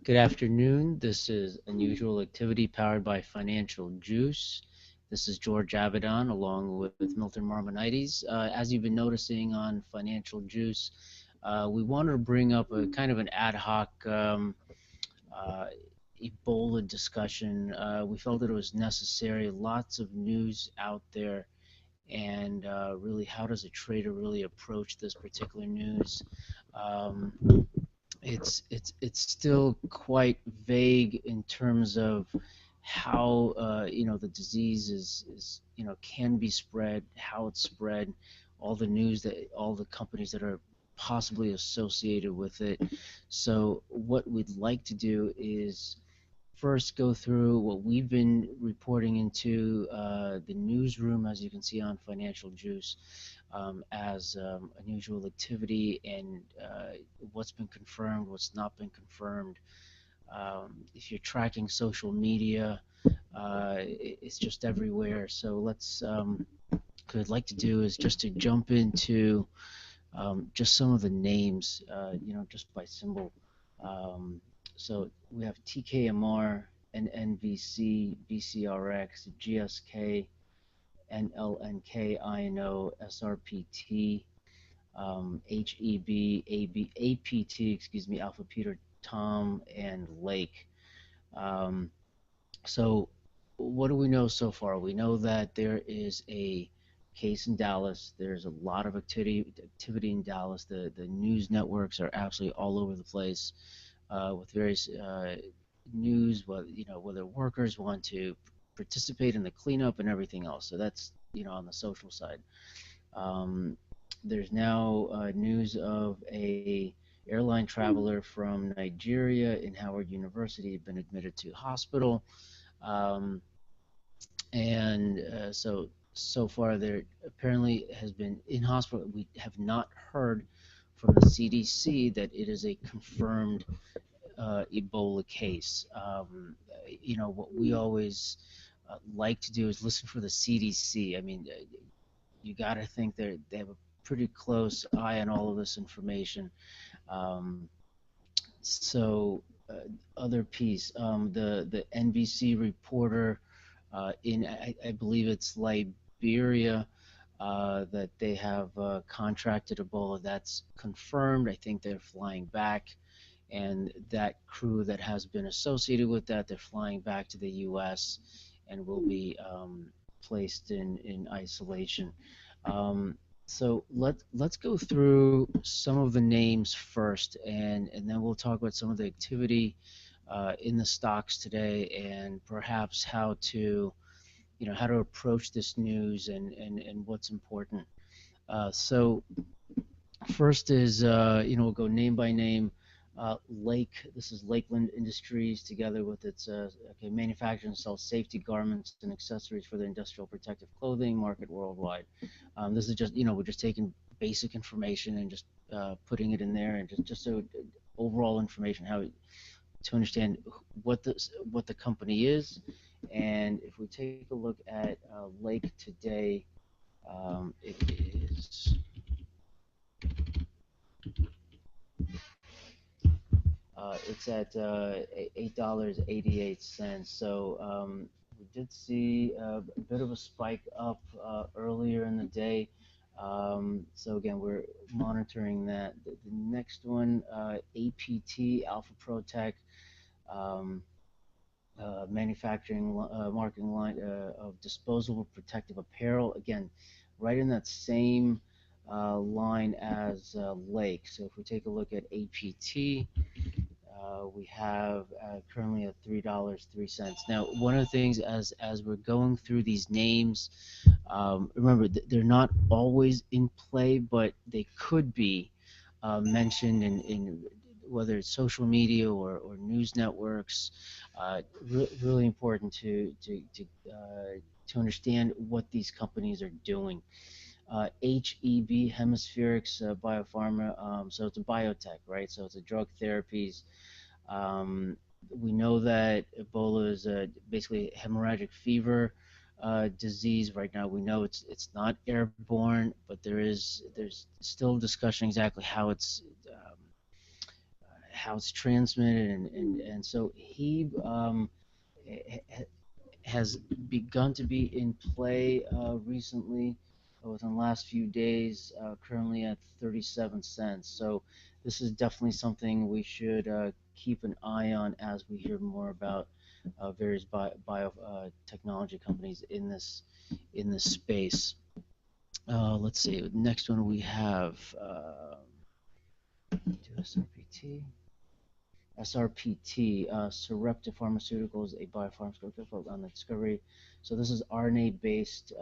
Good afternoon. This is Unusual Activity powered by Financial Juice. This is George Avedon along with Milton Marmonides. As you've been noticing on Financial Juice, we wanted to bring up a kind of an ad hoc uh, Ebola discussion. We felt that it was necessary. Lots of news out there, and really, how does a trader really approach this particular news? Um, it's still quite vague in terms of how the disease is can be spread, how it's spread, all the news that all the companies that are possibly associated with it. So what we'd like to do is first go through what we've been reporting into the newsroom, as you can see on Financial Juice, as unusual activity and what's been confirmed, what's not been confirmed. If you're tracking social media, it's just everywhere. So what I'd like to do is just to jump into just some of the names, just by symbol. Um, so we have TKMR, NNVC, BCRX, GSK, NLNK, INO, SRPT, HEB, APT, excuse me, Alpha Peter Tom, and Lake. Um, so what do we know so far? We know that there is a case in Dallas. There's a lot of activity in Dallas. The news networks are absolutely all over the place with various news, whether workers want to participate in the cleanup and everything else. So that's on the social side. Um, there's now news of a airline traveler from Nigeria in Howard University had been admitted to hospital. Um, and so far there apparently has been in hospital. We have not heard from the CDC that it is a confirmed Ebola case. What we always like to do is listen for the CDC. I mean, you got to think they have a pretty close eye on all of this information. Um, so other piece, the NBC reporter I believe it's Liberia, that they have contracted Ebola. That's confirmed. I think they're flying back, and that crew that has been associated with that, they're flying back to the U.S. and will be placed in isolation. So let's go through some of the names first, and then we'll talk about some of the activity in the stocks today, and perhaps how to approach this news and what's important. So first is we'll go name by name. Lake. This is Lakeland Industries, together with its manufactures and sells safety garments and accessories for the industrial protective clothing market worldwide. This is just we're just taking basic information and just putting it in there, and just so overall information, how to understand what the company is. And if we take a look at Lake today, it is it's at $8.88. So we did see a bit of a spike up earlier in the day. So again, we're monitoring that. The next one, APT, Alpha Protec, um, manufacturing marketing line of disposable protective apparel. Again, right in that same line as Lake. So if we take a look at APT, we have currently at $3.03. Now, one of the things as we're going through these names, remember they're not always in play, but they could be mentioned in whether it's social media or news networks. Really important to understand what these companies are doing. HEB, Hemispherx Biopharma, so it's a biotech, right? So it's a drug therapies. We know that Ebola is basically a hemorrhagic fever disease. Right now, we know it's not airborne, but there's still discussion exactly how how it's transmitted, and so he has begun to be in play recently within the last few days, currently at 37 cents. So this is definitely something we should keep an eye on as we hear more about various biotechnology companies in this space. Let's see. Next one we have SRPT. SRPT, Sarepta Pharmaceuticals, a biopharmaceutical on the discovery. So this is RNA-based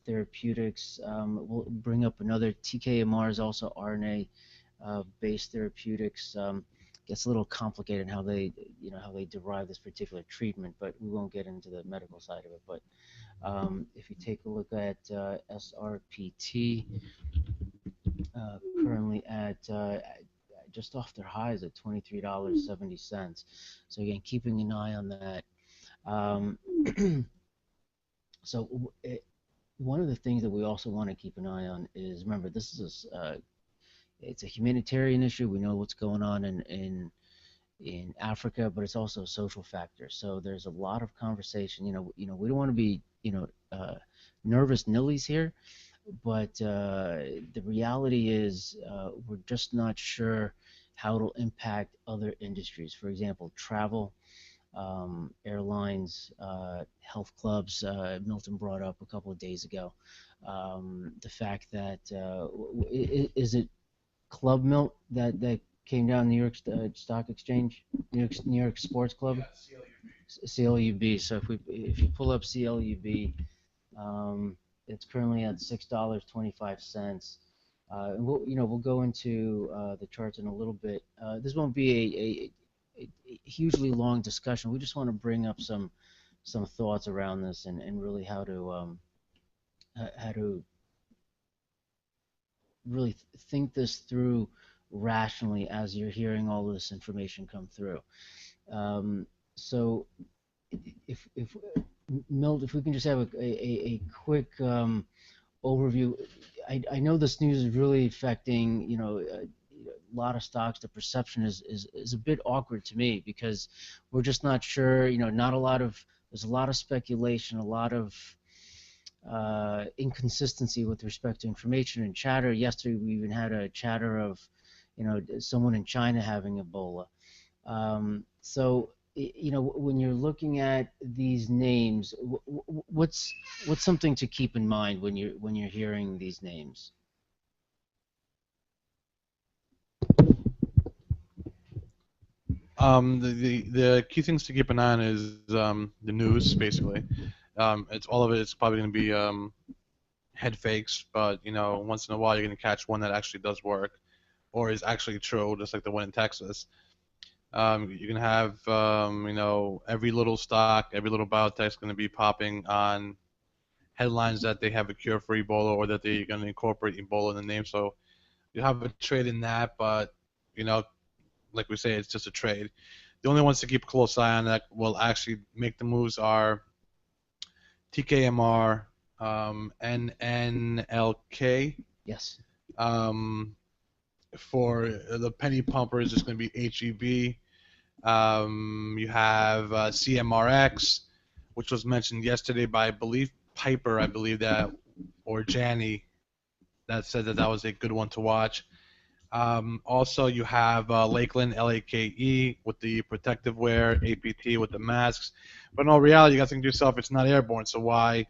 therapeutics. We'll bring up another TKMR is also RNA-based therapeutics. Gets a little complicated in how they, how they derive this particular treatment, but we won't get into the medical side of it. But if you take a look at SRPT, currently at just off their highs at $23.70. So again, keeping an eye on that. So one of the things that we also want to keep an eye on is, remember, this is it's a humanitarian issue. We know what's going on in Africa, but it's also a social factor. So there's a lot of conversation. We don't want to be nervous nillies here, but the reality is we're just not sure how it'll impact other industries. For example, travel, airlines, health clubs. Milton brought up a couple of days ago the fact that is it Club Milt that came down New York Stock Exchange, New York Sports Club, yeah, CLUB. So if you pull up CLUB. It's currently at $6.25. And we'll go into the charts in a little bit. This won't be a hugely long discussion. We just want to bring up some thoughts around this and really how to really think this through rationally as you're hearing all of this information come through. So if Milt, if we can just have a quick overview. I know this news is really affecting, a lot of stocks. The perception is a bit awkward to me because we're just not sure, there's a lot of speculation, a lot of inconsistency with respect to information and chatter. Yesterday we even had a chatter of, someone in China having Ebola. So when you're looking at these names, what's something to keep in mind when you're hearing these names? The key things to keep an eye on is the news, basically. It's all of it. It's probably going to be head fakes, but once in a while you're going to catch one that actually does work, or is actually true, just like the one in Texas. You can have, every little stock, every little biotech is going to be popping on headlines that they have a cure for Ebola or that they're going to incorporate Ebola in the name. So you have a trade in that, but, like we say, it's just a trade. The only ones to keep a close eye on that will actually make the moves are TKMR, NNLK. Yes. For the penny pumpers, it's going to be HEB. You have CMRX, which was mentioned yesterday by, I believe, Piper, or Janney, that said that was a good one to watch. Also, you have Lakeland, LAKE, with the protective wear, APT with the masks. But in all reality, you got to think to yourself, it's not airborne, so why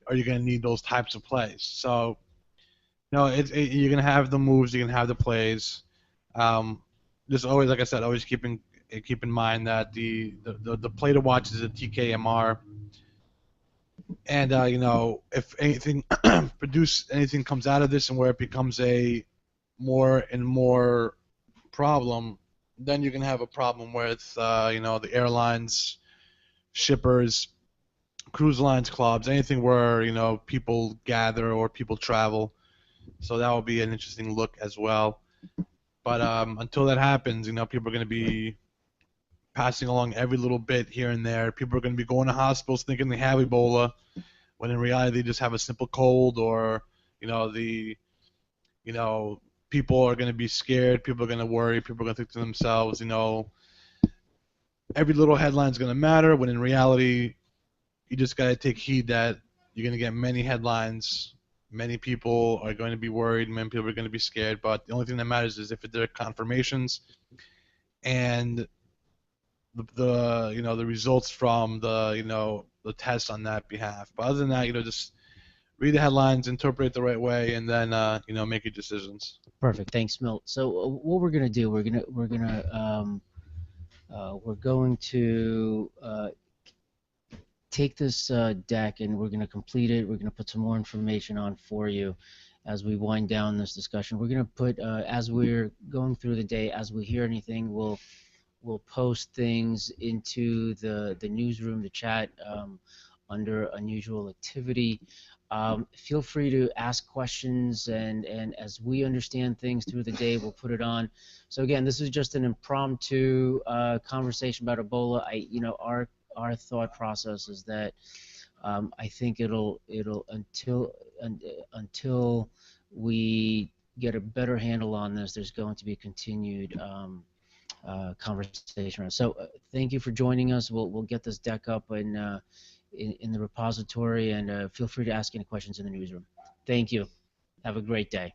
are you going to need those types of plays? So, you're going to have the moves, you're going to have the plays. Just always, like I said, always keep in mind that the play to watch is a TKMR. And, if anything anything comes out of this and where it becomes a more and more problem, then you're going to have a problem with, the airlines, shippers, cruise lines, clubs, anything where, people gather or people travel. So that will be an interesting look as well. But until that happens, people are going to be passing along every little bit here and there. People are going to be going to hospitals thinking they have Ebola, when in reality they just have a simple cold or, people are going to be scared. People are going to worry. People are going to think to themselves, every little headline is going to matter. When in reality, you just got to take heed that you're going to get many headlines. Many people are going to be worried. Many people are going to be scared. But the only thing that matters is if there are confirmations and the results from the test on that behalf. But other than that, just read the headlines, interpret it the right way, and then make your decisions. Perfect. Thanks, Milt. So what we're gonna do, we're going to take this deck and we're gonna complete it. We're gonna put some more information on for you as we wind down this discussion. We're gonna put as we're going through the day, as we hear anything, we'll post things into the newsroom, the chat, under unusual activity. Feel free to ask questions, and as we understand things through the day, we'll put it on. So again, this is just an impromptu conversation about Ebola. Our thought process is that I think it'll until we get a better handle on this, there's going to be a continued conversation. So thank you for joining us. We'll get this deck up in the repository, and feel free to ask any questions in the newsroom. Thank you. Have a great day.